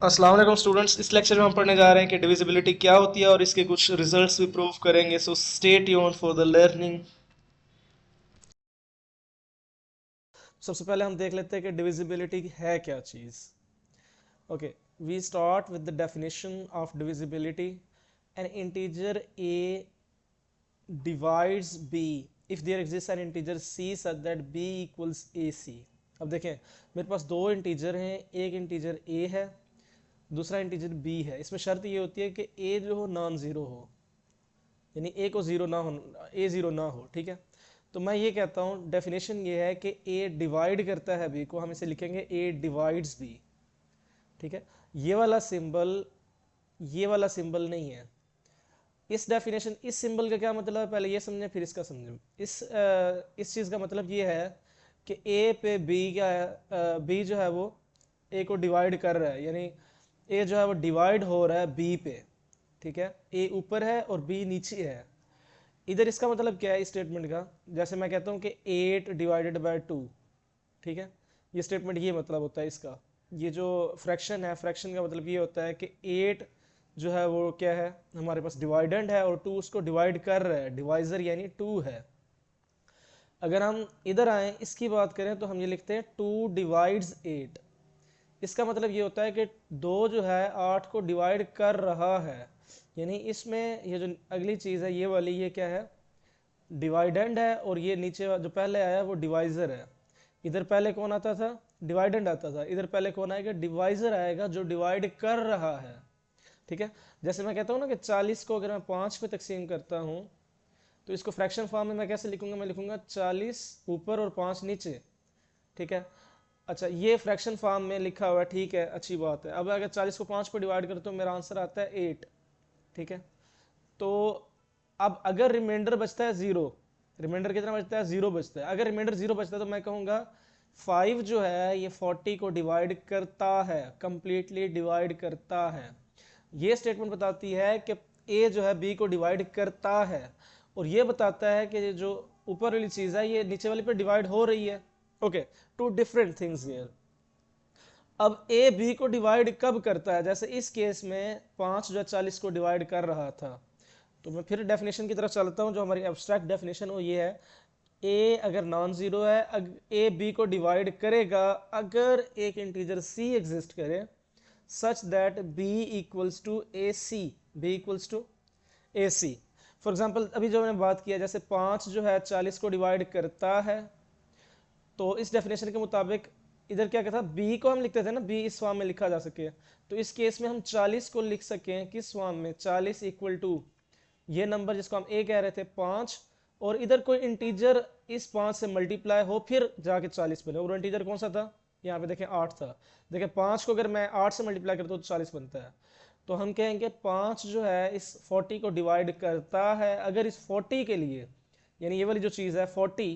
अस्सलाम वालेकुम स्टूडेंट्स। इस लेक्चर में हम पढ़ने जा रहे हैं कि डिविजिबिलिटी क्या होती है और इसके कुछ रिजल्ट्स भी प्रूव करेंगे। So stay tuned for the learning. सबसे पहले हम देख लेते हैं कि डिविजिबिलिटी है क्या चीज़। Okay, we start with the definition of divisibility. An integer A divides B if there exist an integer C such that B equals A C. अब देखें, मेरे पास दो इंटीजर हैं, एक इंटीजर ए है, दूसरा इंटीजर बी है। इसमें शर्त ये होती है कि ए जो हो नॉन ज़ीरो हो, यानी ए को ज़ीरो ना हो, ए ज़ीरो ना हो। ठीक है, तो मैं ये कहता हूँ डेफिनेशन ये है कि ए डिवाइड करता है बी को, हम इसे लिखेंगे ए डिवाइड्स बी। ठीक है, ये वाला सिंबल, ये वाला सिंबल नहीं है। इस डेफिनेशन, इस सिंबल का क्या मतलब है, पहले ये समझें फिर इसका समझें। इस चीज़ का मतलब ये है कि ए पे बी क्या है, बी जो है वो ए को डिवाइड कर रहा है, यानी ए जो है वो डिवाइड हो रहा है बी पे। ठीक है, ए ऊपर है और बी नीचे है। इधर इसका मतलब क्या है इस स्टेटमेंट का, जैसे मैं कहता हूँ कि 8 डिवाइडेड बाय 2। ठीक है, ये स्टेटमेंट ये मतलब होता है इसका। ये जो फ्रैक्शन है, फ्रैक्शन का मतलब ये होता है कि 8 जो है वो क्या है, हमारे पास डिवाइडेंड है और 2 उसको डिवाइड कर रहा है, डिवाइजर यानी 2 है। अगर हम इधर आए, इसकी बात करें तो हम ये लिखते हैं 2 डिवाइड्स 8। इसका मतलब ये होता है कि 2 जो है 8 को डिवाइड कर रहा है, यानी इसमें ये जो अगली चीज़ है ये वाली, ये क्या है, डिवाइडेंड है, और ये नीचे जो पहले आया वो डिवाइजर है। इधर पहले कौन आता था, डिवाइडेंड आता था, इधर पहले कौन आएगा, डिवाइजर आएगा जो डिवाइड कर रहा है। ठीक है, जैसे मैं कहता हूँ ना कि 40 को अगर मैं 5 पे तकसीम करता हूँ तो इसको फ्रैक्शन फॉर्म में मैं कैसे लिखूंगा, मैं लिखूंगा 40 ऊपर और 5 नीचे। ठीक है, अच्छा ये फ्रैक्शन फॉर्म में लिखा हुआ है, ठीक है, अच्छी बात है। अब अगर 40 को 5 पे डिवाइड करो तो मेरा आंसर आता है 8। ठीक है, तो अब अगर रिमाइंडर बचता है जीरो, रिमाइंडर कितना बचता है, जीरो बचता है। अगर रिमाइंडर जीरो बचता है तो मैं कहूँगा 5 जो है ये 40 को डिवाइड करता है, कंप्लीटली डिवाइड करता है। ये स्टेटमेंट बताती है कि ए जो है बी को डिवाइड करता है, और ये बताता है कि जो ऊपर वाली चीज़ है ये नीचे वाली पे डिवाइड हो रही है। Okay, two different things here. अब ए बी को डिवाइड कब करता है, जैसे इस केस में 5 जो है 40 को डिवाइड कर रहा था। तो मैं फिर डेफिनेशन की तरफ चलता हूँ, जो हमारी एब्स्ट्रैक्ट डेफिनेशन वो ये है, ए अगर नॉन जीरो है, ए बी को डिवाइड करेगा अगर एक इंटीजर सी एग्जिस्ट करे such that B equals to a c, b equals to a c. For example अभी जो मैंने बात किया, जैसे 5 जो है 40 को डिवाइड करता है, तो इस डेफिनेशन के मुताबिक इधर क्या कहता, बी को हम लिखते थे ना, बी इस फॉर्म में लिखा जा सके, तो इस केस में हम 40 को लिख सकें किस फॉर्म में, 40 इक्वल टू ये नंबर जिसको हम ए कह रहे थे 5, और इधर कोई इंटीजर इस 5 से मल्टीप्लाई हो फिर जाके 40 बने, और इंटीजर कौन सा था, यहाँ पे देखें 8 था। देखें 5 को अगर मैं 8 से मल्टीप्लाई करता हूँ तो 40 बनता है। तो हम कहेंगे 5 जो है इस 40 को डिवाइड करता है अगर इस 40 के लिए, यानी ये वाली जो चीज़ है 40,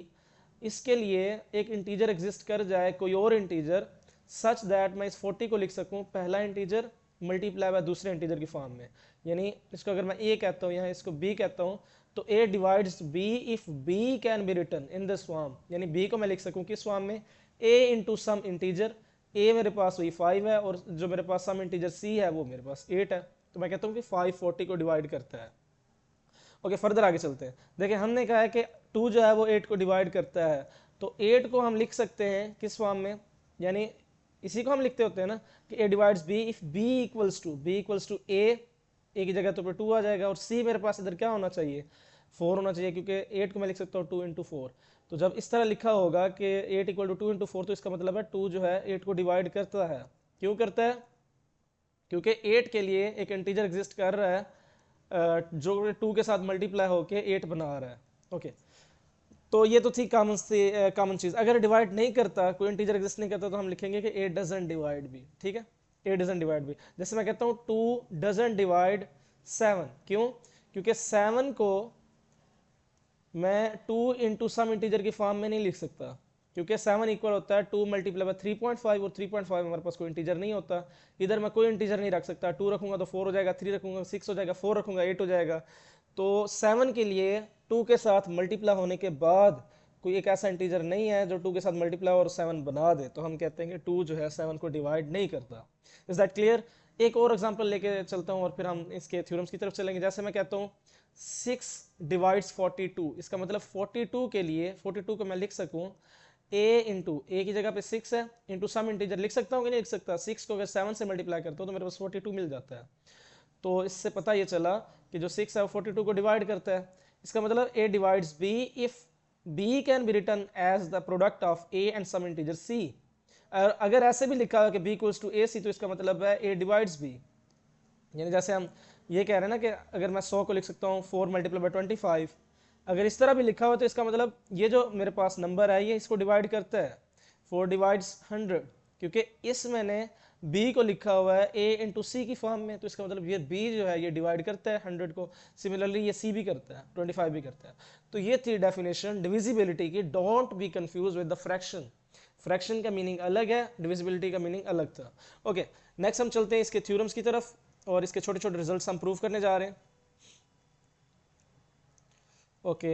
इसके लिए एक इंटीजर एग्जिस्ट कर जाए, कोई और इंटीजर, सच दैट मैं इस 40 को लिख सकूं पहला इंटीजर मल्टीप्लाई बाय दूसरे इंटीजर की फॉर्म में। यानी इसको अगर मैं ए कहता हूँ, यहाँ इसको बी कहता हूँ, तो a divides B if b can be written in this form, यानी बी को मैं लिख सकूं किस फॉर्म में, ए इंटू सम इंटीजर, ए मेरे पास वही 5 है और जो मेरे पास सम इंटीजर सी है वो मेरे पास 8 है। तो मैं कहता हूँ कि 5 40 को डिवाइड करता है। ओके, फर्दर आगे चलते हैं। देखिए हमने कहा है कि 2 जो है वो 8 को डिवाइड करता है, तो 8 को हम लिख सकते हैं किस फॉर्म में, यानी इसी को हम लिखते होते हैं ना कि A divides B if B equals to A की जगह तो पे 2 आ जाएगा, और सी मेरे पास इधर क्या होना चाहिए, 4 होना चाहिए, क्योंकि 8 को मैं लिख सकता हूँ 2 इंटू 4। तो जब इस तरह लिखा होगा कि 8 इक्वल टू 2 इंटू 4, तो इसका मतलब है 2 जो है 8 को डिवाइड करता है। क्यों करता है, क्योंकि 8 के लिए एक इंटीजर एग्जिस्ट कर रहा है जो 2 के साथ मल्टीप्लाई होके 8 बना रहा है। ओके, तो ये तो थी कॉमन चीज। अगर डिवाइड नहीं करता, कोई इंटीजर एग्जिस्ट नहीं करता, तो हम लिखेंगे कि 8 डजंट डिवाइड भी। ठीक है, 8 डजंट डिवाइड भी। जैसे मैं कहता हूँ 2 डजंट डिवाइड 7, क्यों, क्योंकि 7 को मैं 2 इंटू सम इंटीजर की फॉर्म में नहीं लिख सकता, क्योंकि 7 इक्वल होता है 2 मल्टीप्लाई बाय 3.5, और 3.5 हमारे पास कोई इंटीजर नहीं होता। इधर मैं कोई इंटीजर नहीं रख सकता, 2 रखूंगा तो 4 हो जाएगा, 3 रखूंगा 6 हो जाएगा, 4 रखूंगा 8 हो जाएगा। तो 7 के लिए 2 के साथ मल्टीप्लाई होने के बाद कोई एक ऐसा इंटीजर नहीं है जो 2 के साथ मल्टीप्लाई और 7 बना दे, तो हम कहते हैं कि 2 जो है 7 को डिवाइड नहीं करता। Is that clear? एक और एग्जांपल लेके चलता हूँ और फिर हम इसके थ्योरम्स की तरफ चलेंगे। जैसे मैं कहता हूँ 6 डिवाइड्स 42, इसका मतलब 42 के लिए 42 को मैं लिख सकूँ a इंटू ए की जगह पे 6 है इंटू सम इंटीजर लिख सकता हूँ कि नहीं लिख सकता? 6 को अगर 7 से मल्टीप्लाई करता हूँ तो मेरे पास 42 मिल जाता है। तो इससे पता ये चला कि जो 6 है वो 42 को डिवाइड करता है। इसका मतलब a divides b if b can be written as the product of a and some integer c। अगर ऐसे भी लिखा है कि b इक्वल्स टू ac, तो इसका मतलब है a डिवाइड्स b। यानी जैसे हम ये कह रहे हैं ना कि अगर मैं 100 को लिख सकता हूँ 4 मल्टीप्लाई बाई 25, अगर इस तरह भी लिखा हुआ तो इसका मतलब ये जो मेरे पास नंबर है ये इसको डिवाइड करता है। 4 डिवाइड्स 100, क्योंकि इस मैंने b को लिखा हुआ है a इंटू सी की फॉर्म में, तो इसका मतलब ये b जो है ये डिवाइड करता है 100 को। सिमिलरली ये c भी करता है, 25 भी करता है। तो ये थी डेफिनेशन डिविजिबिलिटी की। Don't be confuse with the fraction. Fraction का मीनिंग अलग है, डिविजिबिलिटी का मीनिंग अलग था। ओके, नेक्स्ट हम चलते हैं इसके थ्योरम्स की तरफ और इसके छोटे छोटे रिजल्ट्स हम प्रूव करने जा रहे हैं। ओके,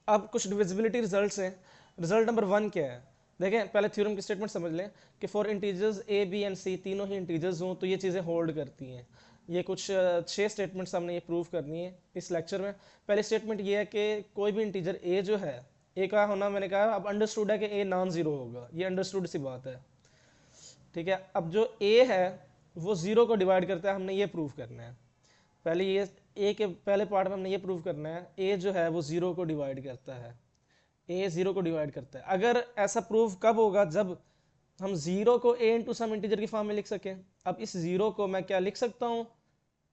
अब कुछ डिविजिबिलिटी रिजल्ट्स हैं। रिजल्ट नंबर 1 क्या है? देखें, पहले थ्योरम की स्टेटमेंट समझ लें कि for integers a b and c तीनों ही इंटीजर्स हों तो ये चीज़ें होल्ड करती हैं। ये कुछ 6 स्टेटमेंट्स हमने ये प्रूव करनी है इस लेक्चर में। पहली स्टेटमेंट ये है कि कोई भी इंटीजर a जो है, a का होना मैंने कहा अब अंडरस्टूड है कि a नॉन जीरो होगा, ये अंडरस्टूड सी बात है। ठीक है, अब जो a है वो जीरो को डिवाइड करता है, हमने ये प्रूव करना है। पहले ये ए के पहले पार्ट में हमने ये प्रूव करना है ए जो है वो जीरो को डिवाइड करता है, ए जीरो को डिवाइड करता है। अगर ऐसा प्रूव कब होगा? जब हम जीरो को ए इंटू सम इंटीजर की फॉर्म में लिख सकें। अब इस जीरो को मैं क्या लिख सकता हूँ?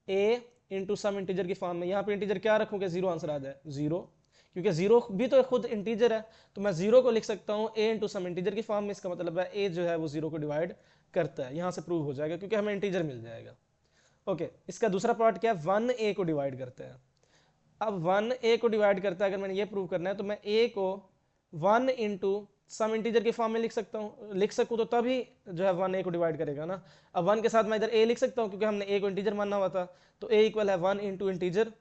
ए इंटू सम इंटीजर की फॉर्म में। यहाँ पे इंटीजर क्या रखूँ कि जीरो आंसर आ जाए? जीरो, क्योंकि जीरो भी तो खुद इंटीजर है, तो मैं जीरो को लिख सकता हूँ ए इंटू सम इंटीजर की फॉर्म में। इसका मतलब है ए जो है वो जीरो को डिवाइड करता है। यहाँ से प्रूव हो जाएगा क्योंकि हमें इंटीजर मिल जाएगा। ओके, इसका दूसरा पार्ट क्या है? 1a को डिवाइड करता है। अब 1a को डिवाइड करता है, अगर मैंने ये प्रूव करना है तो मैं a को 1 इंटू सम इंटीजर की फॉर्म में लिख सकता हूँ। लिख सकूँ तो तभी जो है 1a को डिवाइड करेगा ना। अब 1 के साथ मैं इधर a लिख सकता हूँ क्योंकि हमने a को इंटीजर मानना हुआ था, तो a इक्वल है 1 इंटू इंटीजर।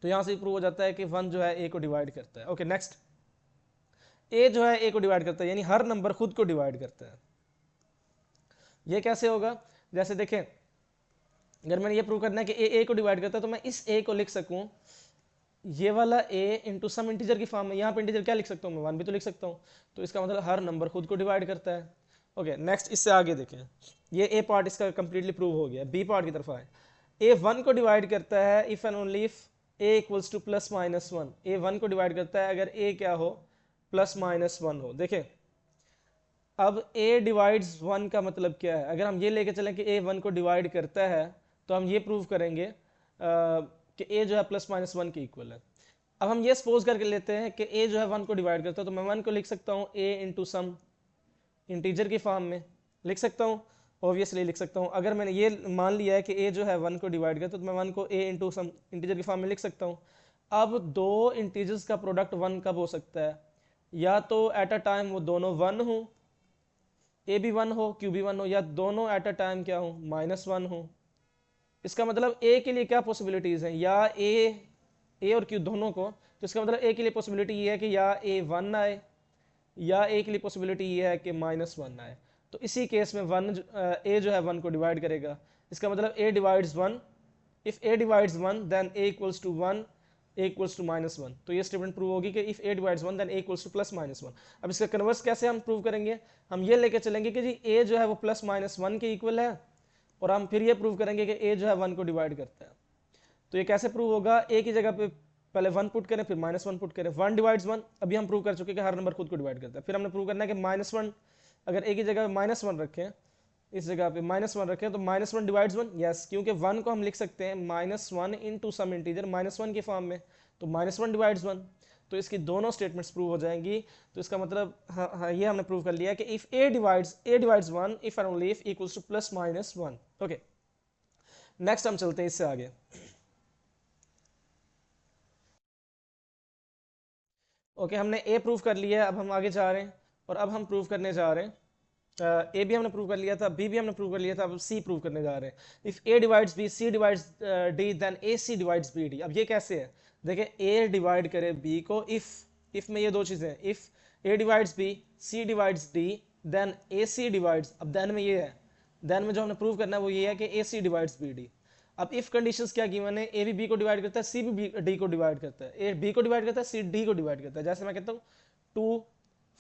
तो यहाँ से प्रूव हो जाता है कि 1 जो है a को डिवाइड करता है। ओके, नेक्स्ट, a जो है a को डिवाइड करता है, यानी हर नंबर खुद को डिवाइड करता है। ये कैसे होगा? जैसे देखें, अगर मैंने ये प्रूव करना है कि ए को डिवाइड करता है तो मैं इस ए को लिख सकूं ये वाला ए इंटू सम इंटीजर की फॉर्म में। यहाँ पे इंटीजर क्या लिख सकता हूँ मैं? 1 भी तो लिख सकता हूँ। तो इसका मतलब हर नंबर खुद को डिवाइड करता है। ओके, नेक्स्ट, इससे आगे देखें, ये ए पार्ट इसका कंप्लीटली प्रूव हो गया। बी पार्ट की तरफ आए, ए 1 को डिवाइड करता है if and only if A equals to plus minus 1। ए 1 को डिवाइड करता है अगर ए क्या हो? प्लस माइनस 1 हो। देखें, अब a डिवाइड्स 1 का मतलब क्या है? अगर हम ये लेके चलें कि a 1 को डिवाइड करता है तो हम ये प्रूव करेंगे कि a जो है प्लस माइनस 1 के इक्वल है। अब हम ये सपोज करके लेते हैं कि a जो है 1 को डिवाइड करता है, तो मैं 1 को लिख सकता हूँ a इंटू सम इंटीजर की फॉर्म में लिख सकता हूँ, ऑब्वियसली लिख सकता हूँ। अगर मैंने ये मान लिया है कि a जो है 1 को डिवाइड करता है तो मैं 1 को a इंटू सम इंटीजर की फॉर्म में लिख सकता हूँ। अब दो इंटीजर्स का प्रोडक्ट 1 कब हो सकता है? या तो एट अ टाइम वो दोनों 1 हो, ए भी 1 हो क्यू भी 1 हो, या दोनों एट अ टाइम क्या हो? -1 हो। इसका मतलब ए के लिए क्या पॉसिबिलिटीज हैं? या ए और क्यू दोनों को, तो इसका मतलब ए के लिए पॉसिबिलिटी ये है कि या ए 1 आए, या ए के लिए पॉसिबिलिटी ये है कि -1 आए। तो इसी केस में ए जो है 1 को डिवाइड करेगा। इसका मतलब a divides 1। If A divides 1 then a equals to 1, a equals to -1। तो ये स्टेटमेंट प्रूव होगी कि if a divides 1 then a equals to plus -1। अब इसका कन्वर्स कैसे हम प्रूव करेंगे? हम ये लेके चलेंगे कि जी a जो है वो प्लस -1 के इक्वल है, और हम फिर ये प्रूव करेंगे कि a जो है 1 को डिवाइड करता है। तो ये कैसे प्रूव होगा? a की जगह पे पहले 1 पुट करें फिर -1 पुट करें। 1 डिवाइड्स 1 अभी हम प्रूव कर चुके कि हर नंबर खुद को डिवाइड करता है। फिर हमने प्रूव करना है कि -1 अगर a की जगह -1 रखें, इस जगह पे -1 रखें तो -1 डिवाइड्स 1, यस, क्योंकि 1 को हम लिख सकते हैं -1 इंटू सम इंटीजर -1 की फॉर्म में, तो -1 डिवाइड्स 1। तो इसकी दोनों स्टेटमेंट्स प्रूव हो जाएंगी। तो इसका मतलब हाँ, ये हमने प्रूव कर लिया कि if a divides 1 if and only if equals to plus -1। Okay, next हम चलते हैं इससे आगे। ओके, हमने a प्रूव कर लिया है, अब हम आगे जा रहे हैं और अब हम प्रूव करने जा रहे हैं ए भी हमने प्रूव कर लिया था, बी भी हमने प्रूव कर लिया था, अब सी प्रूव करने जा रहे हैं। If A divides b, c divides d, then a c divides b d. अब ये कैसे है? देखिए, ए डिवाइड करे बी को इफ इफ में ये दो चीजें, if A divides b, c divides d, then a c divides, अब देन में ये है, देन में जो हमने प्रूव करना है वो ये है कि ए सी डिवाइड्स बी डी। अब इफ कंडीशंस क्या गिवन है, ए भी बी को डिवाइड करता है, सी भी डी को डिवाइड करता है, ए बी को डिवाइड करता है, सी डी को डिवाइड करता है। जैसे मैं कहता हूँ 2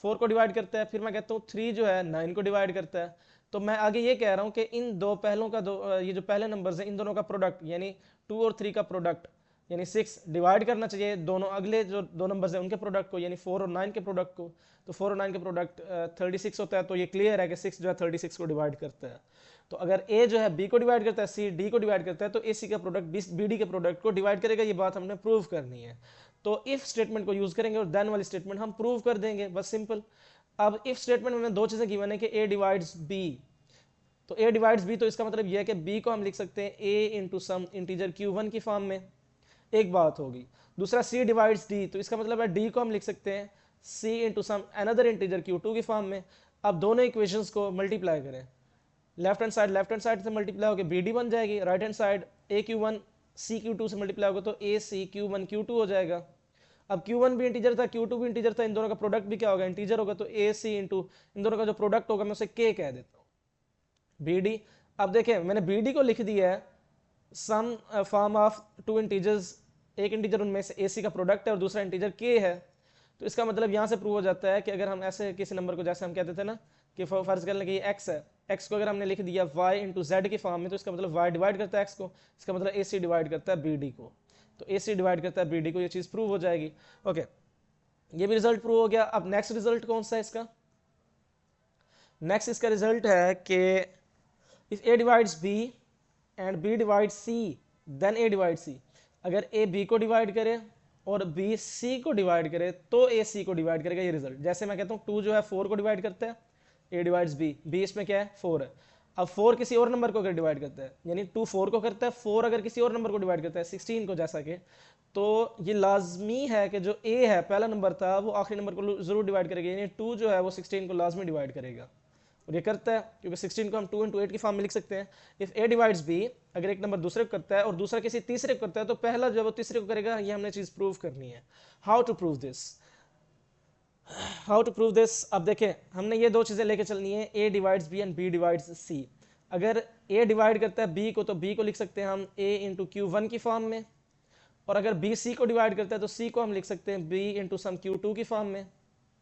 4 को डिवाइड करता है, फिर मैं कहता हूँ 3 जो है 9 को डिवाइड करता है। तो मैं आगे ये कह रहा हूँ कि इन दो पहलों का ये जो पहले नंबर्स हैं इन दोनों का प्रोडक्ट यानी 2 और 3 का प्रोडक्ट यानी 6 डिवाइड करना चाहिए दोनों अगले जो दो नंबर्स हैं उनके प्रोडक्ट को, यानी 4 और 9 के प्रोडक्ट को। तो 4 और 9 के प्रोडक्ट 36 होता है, तो ये क्लियर है कि 6 जो है 36 को डिवाइड करता है। तो अगर ए जो है बी को डिवाइड करता है, सी डी को डिवाइड करता है, तो ए सी का प्रोडक्ट बी डी के प्रोडक्ट को डिवाइड करेगा। ये बात हमने प्रूव करनी है। तो इफ स्टेटमेंट को यूज करेंगे और देन वाली स्टेटमेंट हम प्रूव कर देंगे, बस सिंपल। अब इफ स्टेटमेंट में दो चीजें गिवन है कि ए डिवाइड्स बी, तो ए डिवाइड्स बी, तो इसका मतलब यह है कि बी को हम लिख सकते हैं ए इंटू सम इंटीजर Q1 की फॉर्म में, एक बात होगी। दूसरा सी डिवाइड्स डी, तो इसका मतलब है डी को हम लिख सकते हैं C into some another integer Q2 की फॉर्म में। अब दोनों इक्वेशंस को मल्टीप्लाई करें, लेफ्ट हैंड साइड से मल्टीप्लाई होकर बी डी बन जाएगी, राइट हैंड साइड ए Q1 सी Q2 से मल्टीप्लाई होगा तो ए सी Q1 Q2 हो जाएगा। अब Q1 भी इंटीजर था, Q2 भी इंटीजर था, इन दोनों का प्रोडक्ट भी क्या होगा, इंटीजर होगा, तो ए सी इंटू इन दोनों का जो प्रोडक्ट होगा मैं उसे के कह देता हूँ, बी डी। अब देखें मैंने बी डी को लिख दिया है some form of two integers, एक इंटीजर उनमें से ए सी का प्रोडक्ट है और दूसरा इंटीजर के है। तो इसका मतलब यहाँ से प्रूव हो जाता है कि अगर हम ऐसे किसी नंबर को, जैसे हम कहते थे ना कि फर्ज कर लें कि ये एक्स है, एक्स को अगर हमने लिख दिया y इंटू जेड की फॉर्म में, तो इसका मतलब y डिवाइड करता है x को, इसका मतलब ए सी डिवाइड करता है बी डी को, तो ए सी डिवाइड करता है बी डी को, ये चीज़ प्रूव हो जाएगी। ओके, ये भी रिजल्ट प्रूव हो गया। अब नेक्स्ट रिजल्ट कौन सा है इसका, नेक्स्ट इसका रिजल्ट है कि if A divides B and B divide C then A divide C, अगर ए बी को डिवाइड करे और बी सी को डिवाइड करे तो ए सी को डिवाइड करेगा, ये रिजल्ट। जैसे मैं कहता हूँ 2 जो है 4 को डिवाइड करता है, ए डिवाइड्स बी, बी इसमें क्या है 4 है। अब 4 किसी और नंबर को अगर डिवाइड करता है, यानी 2 4 को करता है, 4 अगर किसी और नंबर को डिवाइड करता है 16 को जैसा कि, तो ये लाजमी है कि जो ए है पहला नंबर था वो आखिरी नंबर को जरूर डिवाइड करेगा, यानी 2 जो है वो 16 को लाजमी डिवाइड करेगा, और ये करता है क्योंकि 16 को हम 2 इंटू 8 की फॉर्म में लिख सकते हैं। इफ ए डिवाइड्स बी, अगर एक नंबर दूसरे को करता है और दूसरा किसी तीसरे को करता है तो पहला जो है वो तीसरे को करेगा, ये हमने चीज प्रूव करनी है। How to prove this, how to prove this, अब देखें हमने ये दो चीजें लेके चलनी है, A divides B and B divides C. अगर ए डिवाइड करता है बी को तो बी को लिख सकते हैं हम ए इंटू Q1 की फॉर्म में, और अगर बी सी को डिवाइड करता है तो सी को हम लिख सकते हैं बी इंटू सम Q2 की फॉर्म में,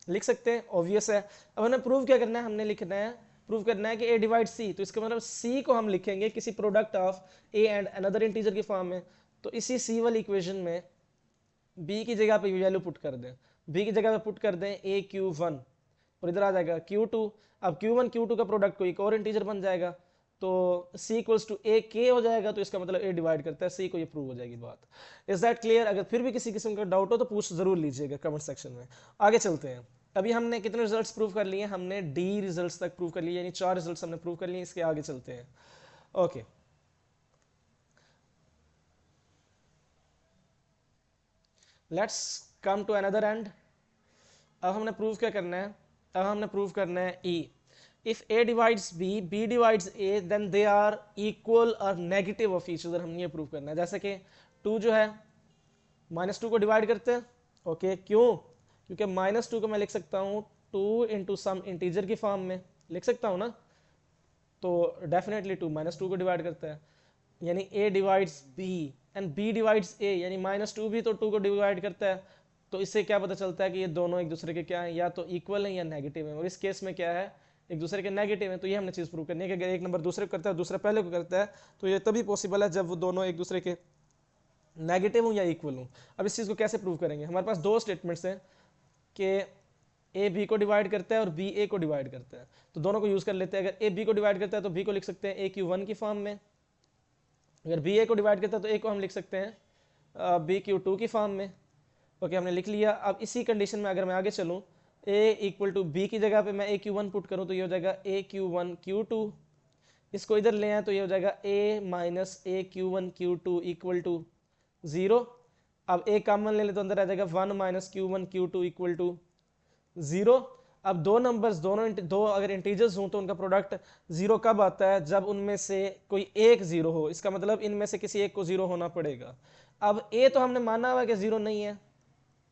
लिख सकते हैं, ऑब्वियस है। अब हमें प्रूव क्या करना है, हमने लिखना है, प्रूव करना है कि ए डिवाइड सी, तो इसका मतलब सी को हम लिखेंगे किसी product of A and another integer की फॉर्म में। तो इसी सी वाली इक्वेशन में बी की जगह पे वैल्यू पुट कर दें, बी की जगह पे पुट कर दें ए Q1 और इधर आ जाएगा Q2। अब Q1 Q2 का प्रोडक्ट को एक और इंटीजर बन जाएगा, तो C इक्वल्स टू ए के हो जाएगा, तो इसका मतलब ए डिवाइड करता है C को, ये प्रूव हो जाएगी बात। Is that clear? अगर फिर भी किसी किस्म का डाउट हो तो पूछ जरूर लीजिएगा कमेंट सेक्शन में। आगे चलते हैं। अभी हमने कितने रिजल्ट्स प्रूव कर लिए, हमने डी रिजल्ट्स तक प्रूव कर लिए, यानी 4 रिजल्ट्स हमने प्रूव कर लिए। इसके आगे चलते हैं। Okay, let's come to another end. अब हमने प्रूव क्या करना है, अब हमने प्रूव करना है E. If A divides B, B divides A, then they are equal और नेगेटिव ऑफ ईच अदर। हमने ये प्रूव करना है। जैसे कि 2 जो है -2 को डिवाइड करते हैं। ओके, क्यों? क्योंकि -2 को मैं लिख सकता हूँ 2 इंटू सम इंटीजर की फॉर्म में, लिख सकता हूँ ना, तो डेफिनेटली 2 -2 को डिवाइड करता है, यानी a divides b and b divides a, यानी -2 भी तो 2 को डिवाइड करता है। तो इससे क्या पता चलता है कि ये दोनों एक दूसरे के क्या है, या तो इक्वल है या नेगेटिव है, और इस केस में क्या है, एक दूसरे के नेगेटिव है। तो ये हमने चीज़ प्रूव करनी है कि अगर एक नंबर दूसरे को करता है दूसरा पहले को करता है, तो ये तभी पॉसिबल है जब वो दोनों एक दूसरे के नेगेटिव हूँ या इक्वल हूँ। अब इस चीज़ को कैसे प्रूव करेंगे? हमारे पास 2 स्टेटमेंट्स हैं कि ए बी को डिवाइड करता है और बी ए को डिवाइड करता है, तो दोनों को यूज़ कर लेते हैं। अगर ए बी को डिवाइड करता है तो बी को लिख सकते हैं ए Q1 की फॉर्म में, अगर बी ए को डिवाइड करता है तो ए को हम लिख सकते हैं बी Q2 की फॉर्म में। ओके, हमने लिख लिया। अब इसी कंडीशन में अगर मैं आगे चलूँ, ए इक्वल टू बी की जगह पे मैं ए Q1 पुट करूँ तो ये हो जाएगा ए Q1 Q2। इसको इधर ले आए तो ये हो जाएगा A minus A Q1 Q2 equal to 0। अब ए कॉमन ले ले तो अंदर आ जाएगा 1 minus Q1 Q2 equal to 0। अब दो नंबर्स दो अगर इंटीजर्स हों तो उनका प्रोडक्ट 0 कब आता है? जब उनमें से कोई एक 0 हो। इसका मतलब इनमें से किसी एक को 0 होना पड़ेगा। अब a तो हमने माना हुआ कि 0 नहीं है,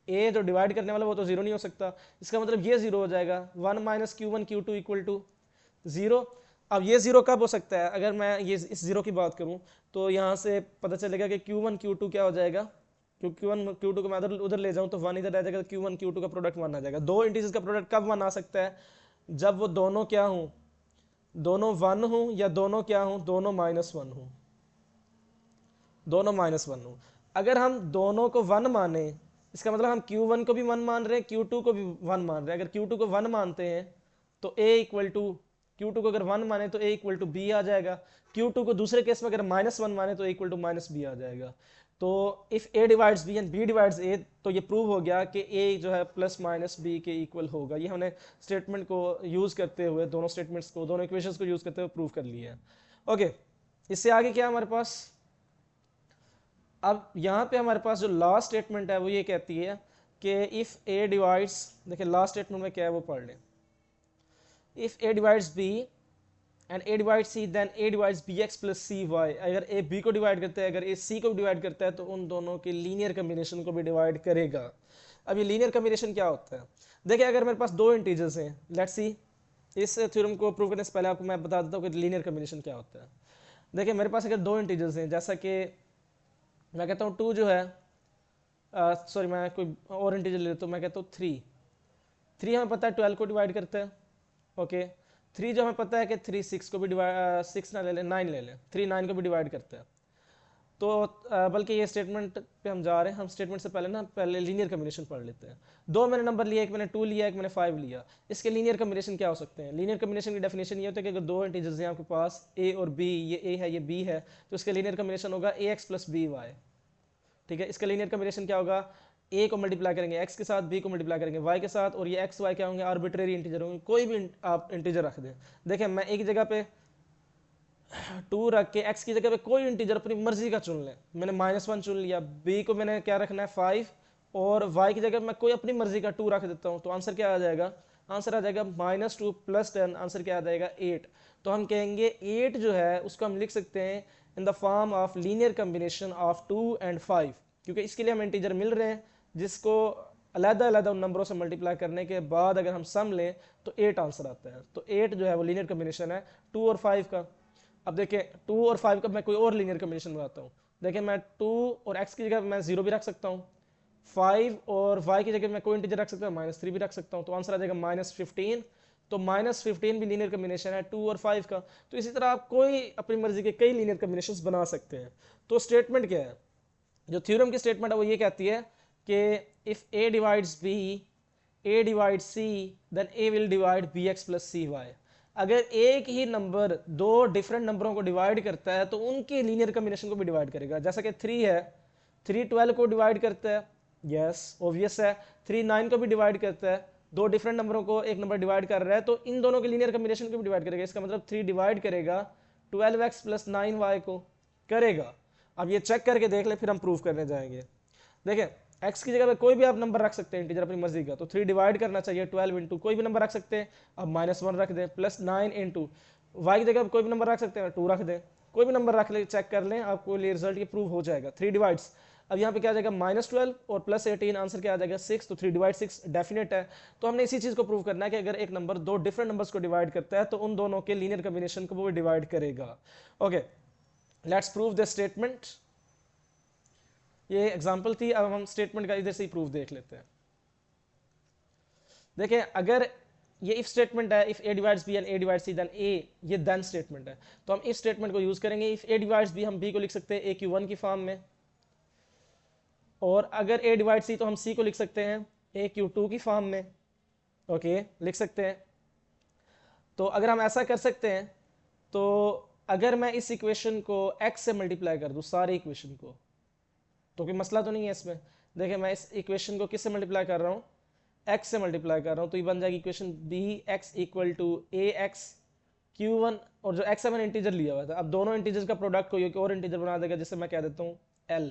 ए जो डिवाइड करने वाला वो तो जीरो नहीं हो सकता, इसका मतलब ये जीरो हो जाएगा, 1 minus q one q two equal to zero. अब ये जीरो कब हो सकता है, अगर मैं ये इस जीरो की बात करूं तो यहाँ से पता चलेगा कि क्यू वन क्यू टू क्या हो जाएगा, क्यू वन क्यू टू को मैं उधर ले जाऊं तो वन इधर आ जाएगा, क्यू वन क्यू टू का प्रोडक्ट वन आ जाएगा। दो इंटीजर्स का प्रोडक्ट कब वन आ सकता है, जब वो दोनों क्या हूं, दोनों वन हूं, या दोनों क्या हूं, दोनों माइनस वन हूं, दोनों माइनस वन हूं। अगर हम दोनों को वन माने, इसका मतलब हम Q1 को भी वन मान रहे हैं, Q2 को भी वन मान रहे हैं। अगर Q2 को वन मानते हैं तो A इक्वल टू, Q2 को अगर वन माने तो A इक्वल टू बी आ जाएगा। Q2 को दूसरे केस में अगर माइनस वन माने तो A equal to minus B आ जाएगा। तो if A divides B and B divides A, तो ये प्रूव हो गया कि A जो है प्लस माइनस B के इक्वल होगा। ये हमने स्टेटमेंट को यूज करते हुए, दोनों स्टेटमेंट्स को, दोनों इक्वेशंस को यूज करते हुए प्रूव कर लिया है। ओके, इससे आगे क्या हमारे पास, अब यहाँ पे हमारे पास जो लास्ट स्टेटमेंट है वो ये कहती है कि इफ ए डिवाइड्स, देखिए लास्ट स्टेटमेंट में क्या है वो पढ़ लें। If A divides B and a divides c then a divides b x plus c y. अगर ए बी को डिवाइड करता है, अगर ए सी को डिवाइड करता है तो उन दोनों के लीनियर कम्बिनेशन को भी डिवाइड करेगा। अब ये लीनियर कम्बिनेशन क्या होता है, देखिए अगर मेरे पास दो इंटीजर्स हैं, लेट्स सी, इस थ्योरम को प्रूव करने से पहले आपको मैं बता देता हूँ कि लीनियर कम्बिनेशन क्या होता है। देखिए मेरे पास अगर दो इंटीजर्स हैं, जैसा कि मैं कहता हूँ टू जो है, सॉरी मैं कोई और इंटीजर ले लेता हूँ, मैं कहता हूँ थ्री। थ्री हमें पता है 12 को डिवाइड करता है, ओके। थ्री जो हमें पता है कि थ्री सिक्स को भी डिवाइड, सिक्स ना ले लें, नाइन ले लें, थ्री नाइन को भी डिवाइड करता है। तो बल्कि ये स्टेटमेंट पे हम जा रहे हैं, हम स्टेटमेंट से पहले ना पहले लीनियर कम्बिनेशन पढ़ लेते हैं। दो मैंने नंबर लिया, एक मैंने टू लिया, एक मैंने फाइव लिया, इसके लीनियर कम्बिनेशन क्या हो सकते हैं। लीनियर कम्बिनेशन की डेफिनेशन ये होता है कि अगर दो इंटीजर्स हैं आपके पास ए और बी, ये ए है ये बी है, तो इसका लीनियर कम्बिनेशन होगा ए एक्स प्लस बी वाई। ठीक है, इसका लीनियर कम्बिनेशन क्या होगा, ए को मल्टीप्लाई करेंगे एक्स के साथ, बी को मल्टीप्लाई करेंगे वाई के साथ, और ये एक्स वाई क्या होंगे, आर्बिट्रेरी इंटीजर होंगे, कोई भी आप इंटीजर रख दें। देखिए मैं एक जगह पे टू रख के एक्स की जगह पे कोई इंटीजर अपनी मर्जी का चुन लें, मैंने माइनस वन चुन लिया, बी को मैंने क्या रखना है फाइव, और वाई की जगह मैं कोई अपनी मर्जी का टू रख देता हूँ, तो आंसर क्या आ जाएगा, आंसर आ जाएगा minus two plus ten, answer क्या आ जाएगा 8। तो हम कहेंगे 8 जो है उसको हम लिख सकते हैं in the form of linear combination of 2 and 5, क्योंकि इसके लिए हमें इंटीजर मिल रहे हैं जिसको अलग-अलग उन नंबरों से मल्टीप्लाई करने के बाद अगर हम सम लें तो 8 आंसर आता है। तो 8 जो है वो लीनियर कम्बिनेशन है 2 और 5 का। अब देखिए 2 और 5 का मैं कोई और लीनियर कम्बिनेशन बनाता हूँ। देखिए मैं 2 और x की जगह मैं 0 भी रख सकता हूँ, 5 और y की जगह मैं कोई इंटीजर रख सकता हूँ, -3 भी रख सकता हूँ, तो आंसर आ जाएगा -15। तो -15 भी लीनियर कम्बिनेशन है 2 और 5 का। तो इसी तरह आप कोई अपनी मर्जी के कई लीनियर कम्बिनेशंस बना सकते हैं। तो स्टेटमेंट क्या है, जो थ्योरम की स्टेटमेंट है वो ये कहती है कि if a divides b, a divides c, then a will divide bx plus cy। अगर एक ही नंबर दो डिफरेंट नंबरों को डिवाइड करता है तो उनके लीनियर कम्बिनेशन को भी डिवाइड करेगा। जैसा कि 3 है, 3 12 को डिवाइड करता है, यस ऑब्वियस है। 3 9 को भी डिवाइड करता है, दो डिफरेंट नंबरों को एक नंबर डिवाइड कर रहा है तो इन दोनों के लीनियर कम्बिनेशन को भी डिवाइड करेगा। इसका मतलब 3 डिवाइड करेगा 12x प्लस 9y को, करेगा। अब ये चेक करके देख ले, फिर हम प्रूव करने जाएंगे। देखें x की जगह पे कोई भी आप नंबर रख सकते हैं इंटीजर अपनी मर्जी का, तो 3 डिवाइड करना चाहिए 12 इंटू कोई भी नंबर रख सकते हैं, अब -1 रख दें, प्लस 9 इंटू y की जगह कोई भी नंबर रख सकते हैं 2 रख दें, कोई भी नंबर रख ले, चेक कर लें, आपको ये रिजल्ट ये प्रूव हो जाएगा। 3 डिवाइड्स, अब यहाँ पे क्या आ जाएगा -12 और प्लस 18, आंसर क्या आ जाएगा 6। तो 3 डिवाइड 6 डेफिनेट है। तो हमने इसी चीज को प्रूव करना है कि अगर एक नंबर दो डिफरेंट नंबर्स को डिवाइड करता है तो उन दोनों के लीनियर कम्बिनेशन को वो डिवाइड करेगा। Okay, let's prove this statement. ये एग्जांपल थी, अब हम स्टेटमेंट का इधर से ही प्रूफ देख लेते हैं। देखिए अगर ये इफ स्टेटमेंट है, if a divides b and a divides c then a, ये देन स्टेटमेंट है, तो हम इफ स्टेटमेंट को यूज करेंगे। इफ a डिवाइड्स b हम b को लिख सकते हैं aq1 की फॉर्म में, और अगर a डिवाइड्स c तो हम c को लिख सकते हैं aq2 की फॉर्म में, ओके लिख सकते हैं। तो अगर हम ऐसा कर सकते हैं, तो अगर मैं इस इक्वेशन को x से मल्टीप्लाई कर दूं, सारे इक्वेशन को, तो कोई मसला तो नहीं है इसमें। देखिए मैं इस इक्वेशन को किससे मल्टीप्लाई कर रहा हूँ, x से मल्टीप्लाई कर रहा हूँ, तो ये बन जाएगी equation bx equal to ax q1, और जो x है मैंने इंटीजर लिया हुआ था। अब दोनों इंटीजर का प्रोडक्ट कोई और इंटीजर बना देगा, जिससे मैं कह देता हूँ l,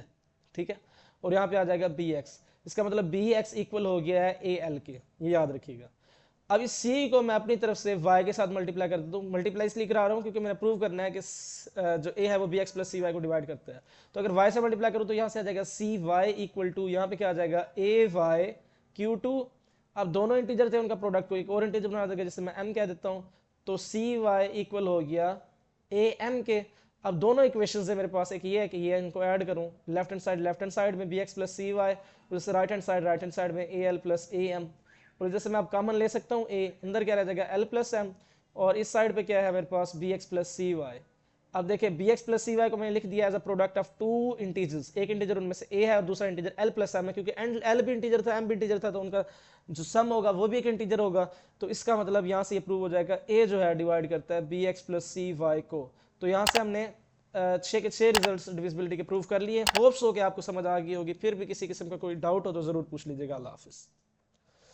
ठीक है, और यहाँ पे आ जाएगा bx। इसका मतलब bx इक्वल हो गया है al के, ये याद रखिएगा। अब इस c को मैं अपनी तरफ से y के साथ मल्टीप्लाई कर देता हूँ। मल्टीप्लाई इसलिए करा रहा हूँ क्योंकि मैंने प्रूव करना है कि जो a है वो bx प्लस cy को डिवाइड करता है। तो अगर y से मल्टीप्लाई करूँ तो यहाँ से आ जाएगा cy इक्वल टू, यहाँ पे क्या आ जाएगा ay q2। अब दोनों इंटीजर थे, उनका प्रोडक्ट को एक और इंटीजर बना देगा जिससे मैं m कह देता हूँ। तो cy इक्वल हो गया am के। अब दोनों इक्वेशन है मेरे पास, एक ये है कि ये इनको ऐड करूँ, लेफ्ट हैंड साइड में bx plus cy plus right hand side में al प्लस am। और जैसे मैं अब कॉमन ले सकता हूँ a, अंदर क्या रह जाएगा l प्लस m, और इस साइड पे क्या है मेरे पास bx प्लस cy। अब देखिए bx प्लस cy को मैंने लिख दिया as a product of two integers, एक इंटीजर उनमें से a है और दूसरा इंटीजर l प्लस m है, क्योंकि l भी इंटीजर था m भी इंटीजर था, तो उनका जो सम होगा वो भी एक इंटीजर होगा। तो इसका मतलब यहाँ से ये प्रूव हो जाएगा a जो है डिवाइड करता है bx प्लस cy को। तो यहाँ से हमने 6 के 6 रिजल्ट्स डिविजिबिलिटी के प्रूव कर लिए। होप्स हो कि आपको समझ आ गई होगी। फिर भी किसी किस्म का कोई डाउट हो तो ज़रूर पूछ लीजिएगा। अल्लाह हाफिज़।